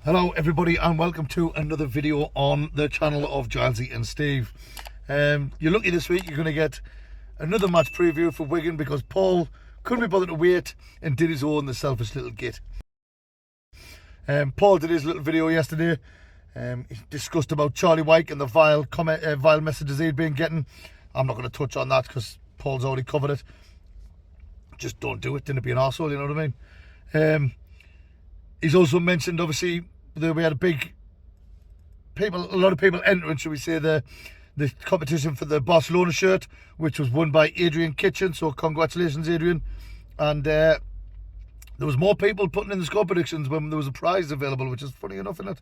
Hello everybody and welcome to another video on the channel of Gilesy and Steve. You're lucky this week you're going to get another match preview for Wigan because Paul couldn't be bothered to wait and did his own, the selfish little git. Paul did his little video yesterday. He discussed about Charlie Wyke and the vile messages he'd been getting. I'm not going to touch on that because Paul's already covered it. Just don't do it, didn't be an arsehole, you know what I mean? He's also mentioned, obviously, that we had a lot of people entering, should we say, the competition for the Barcelona shirt, which was won by Adrian Kitchen. So congratulations, Adrian. And there was more people putting in the score predictions when there was a prize available, which is funny enough, isn't it?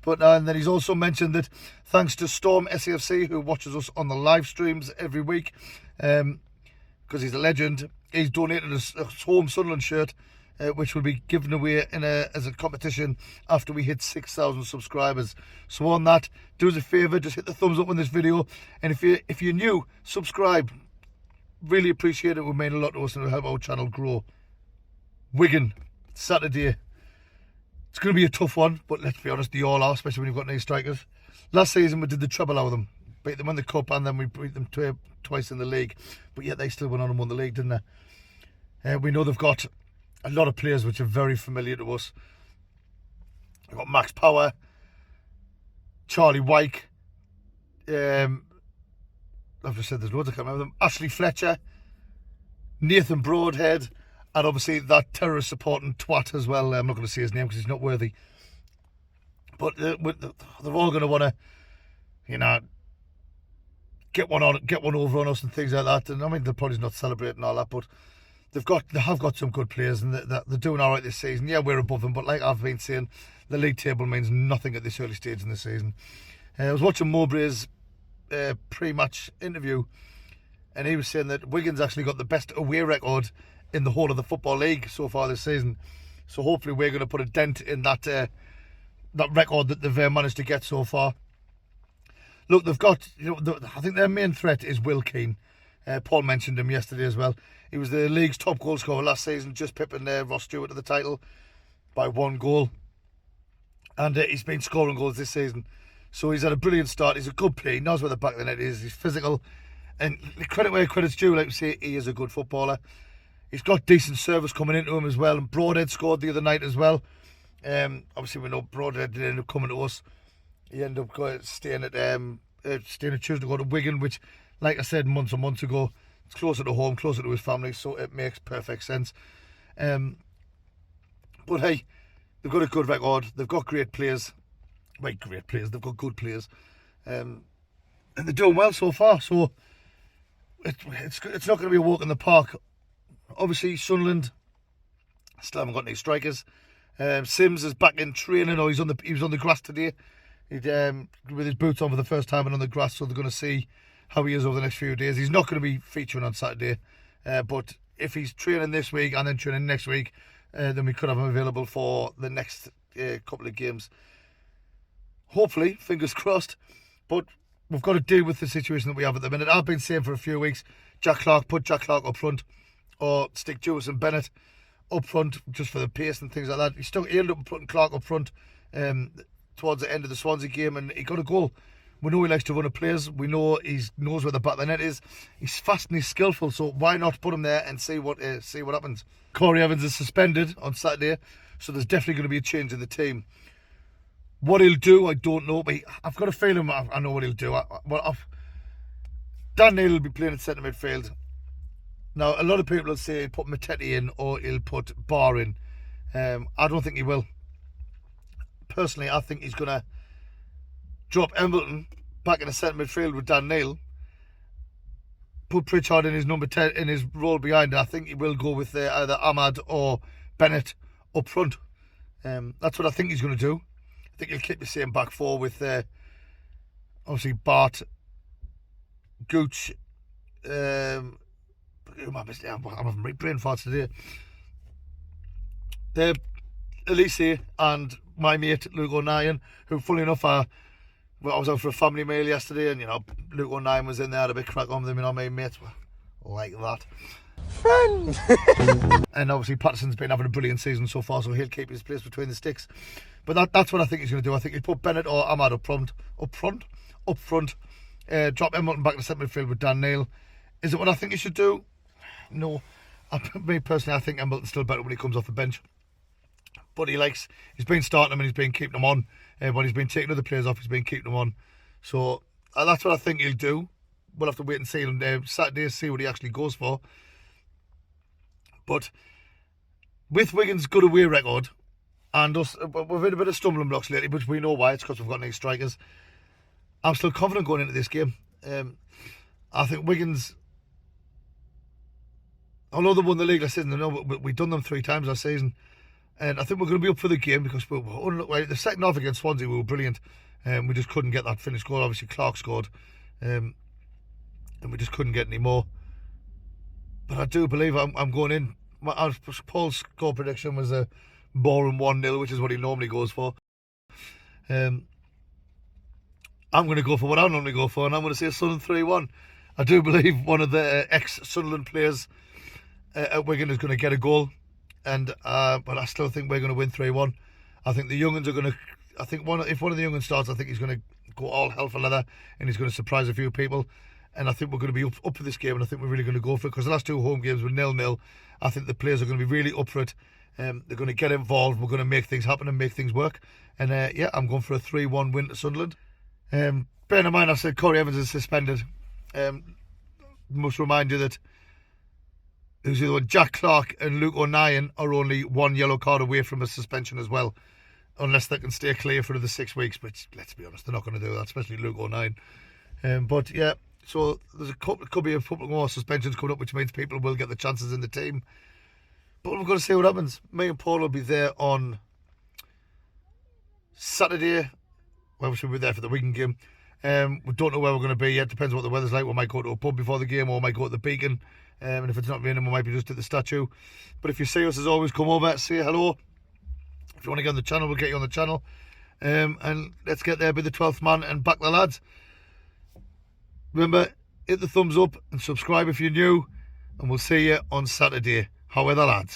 But and then he's also mentioned that thanks to Storm SAFC, who watches us on the live streams every week, because he's a legend, he's donated a home Sunderland shirt, which will be given away as a competition after we hit 6,000 subscribers. So on that, do us a favour, just hit the thumbs up on this video, and if you're new, subscribe. Really appreciate it. It would mean a lot to us and it'll help our channel grow. Wigan, Saturday. It's going to be a tough one, but let's be honest, they all are, especially when you've got any strikers. Last season we did the treble out of them, beat them in the cup, and then we beat them twice in the league. But yet they still went on and won the league, didn't they? We know they've got a lot of players which are very familiar to us. We've got Max Power, Charlie Wyke, I've just said there's loads, I can't remember them, Ashley Fletcher, Nathan Broadhead, and obviously that terrorist supporting twat as well. I'm not going to say his name because he's not worthy. But they're all going to want to, you know, get one over on us and things like that. And I mean, they're probably not celebrating all that, but they have got some good players and they're doing all right this season. Yeah, we're above them, but like I've been saying, the league table means nothing at this early stage in the season. I was watching Mowbray's pre-match interview, and he was saying that Wigan's actually got the best away record in the whole of the Football League so far this season. So hopefully we're going to put a dent in that record that they've managed to get so far. Look, they've got, I think their main threat is Will Keane. Paul mentioned him yesterday as well. He was the league's top goal scorer last season, just pipping Ross Stewart to the title by 1 goal. And he's been scoring goals this season. So he's had a brilliant start. He's a good player. He knows where the back of the net is. He's physical. And credit where credit's due, like we say, he is a good footballer. He's got decent service coming into him as well. And Broadhead scored the other night as well. Obviously, we know Broadhead did end up coming to us. He ended up staying at Tuesday to go to Wigan, which, like I said months and months ago, it's closer to home, closer to his family, so it makes perfect sense. But hey, they've got a good record. They've got great players. They've got good players. And they're doing well so far. So it's not going to be a walk in the park. Obviously, Sunderland still haven't got any strikers. Sims is back in training, or he was on the grass today. With his boots on for the first time and on the grass, so they're going to see how he is over the next few days. He's not going to be featuring on Saturday, but if he's training this week and then training next week, then we could have him available for the next couple of games. Hopefully, fingers crossed, but we've got to deal with the situation that we have at the minute. I've been saying for a few weeks, put Jack Clark up front, or stick Jewis and Bennett up front just for the pace and things like that. He ended up putting Clark up front towards the end of the Swansea game, and he got a goal. We know he likes to run at players. We know he knows where the back of the net is. He's fast and he's skillful, so why not put him there and see what happens? Corey Evans is suspended on Saturday, so there's definitely going to be a change in the team. What he'll do, I don't know, but I've got a feeling I know what he'll do. Dan Neil will be playing at centre midfield. Now, a lot of people will say he'll put Matete in or he'll put Barr in. I don't think he will. Personally, I think he's going to drop Embleton back in the centre midfield with Dan Neil, put Pritchard in his number 10 in his role behind. I think he will go with either Ahmad or Bennett up front. That's what I think he's going to do. I think he'll keep the same back four with obviously Bart, Gooch, I'm having brain farts today. Elise and my mate Luke O'Nien, who, fully enough, I was out for a family meal yesterday, and Luke O'Nien was in there, had a bit crack on with him, my mates were like that. Friends! And obviously Patterson's been having a brilliant season so far, so he'll keep his place between the sticks. But that's what I think he's going to do. I think he'll put Bennett or Ahmad up front. Drop Embleton back to centre midfield with Dan Neil. Is it what I think he should do? No. Me personally, I think Embleton's still better when he comes off the bench. But he's been starting them and he's been keeping them on. When he's been taking other players off, he's been keeping them on. So that's what I think he'll do. We'll have to wait and see on Saturday to see what he actually goes for. But with Wigan's good away record, and us, we've had a bit of stumbling blocks lately, but we know why. It's because we've got 9 strikers. I'm still confident going into this game. I think Wigan's, although they won the league last season, we've done them 3 times last season. And I think we're going to be up for the game because the second half against Swansea, we were brilliant. We just couldn't get that finished goal. Obviously, Clark scored. And we just couldn't get any more. But I do believe I'm going in. Paul's score prediction was a boring 1-0, which is what he normally goes for. I'm going to go for what I normally go for, and I'm going to say Sunderland 3-1. I do believe one of the ex-Sunderland players at Wigan is going to get a goal. But I still think we're going to win 3-1. I think the young'uns are going to. I think if one of the young'uns starts, I think he's going to go all hell for leather and he's going to surprise a few people. And I think we're going to be up for this game, and I think we're really going to go for it because the last 2 home games were 0-0. I think the players are going to be really up for it. They're going to get involved. We're going to make things happen and make things work. And I'm going for a 3-1 win to Sunderland. Bear in mind, I said Corey Evans is suspended. Must remind you that Jack Clark and Luke O'Nien are only 1 yellow card away from a suspension as well, unless they can stay clear for the 6 weeks. But let's be honest, they're not going to do that, especially Luke O'Nien. So there's could be a couple more suspensions coming up, which means people will get the chances in the team. But we've got to see what happens. Me and Paul will be there on Saturday. Well, we should be there for the Wigan game. We don't know where we're going to be yet. Depends what the weather's like. We might go to a pub before the game, or we might go to the Beacon. And if it's not raining, we might be just at the statue. But if you see us, as always, come over, say hello. If you want to get on the channel, we'll get you on the channel. And let's get there, be the 12th man, and back the lads. Remember, hit the thumbs up and subscribe if you're new. And we'll see you on Saturday. How are the lads?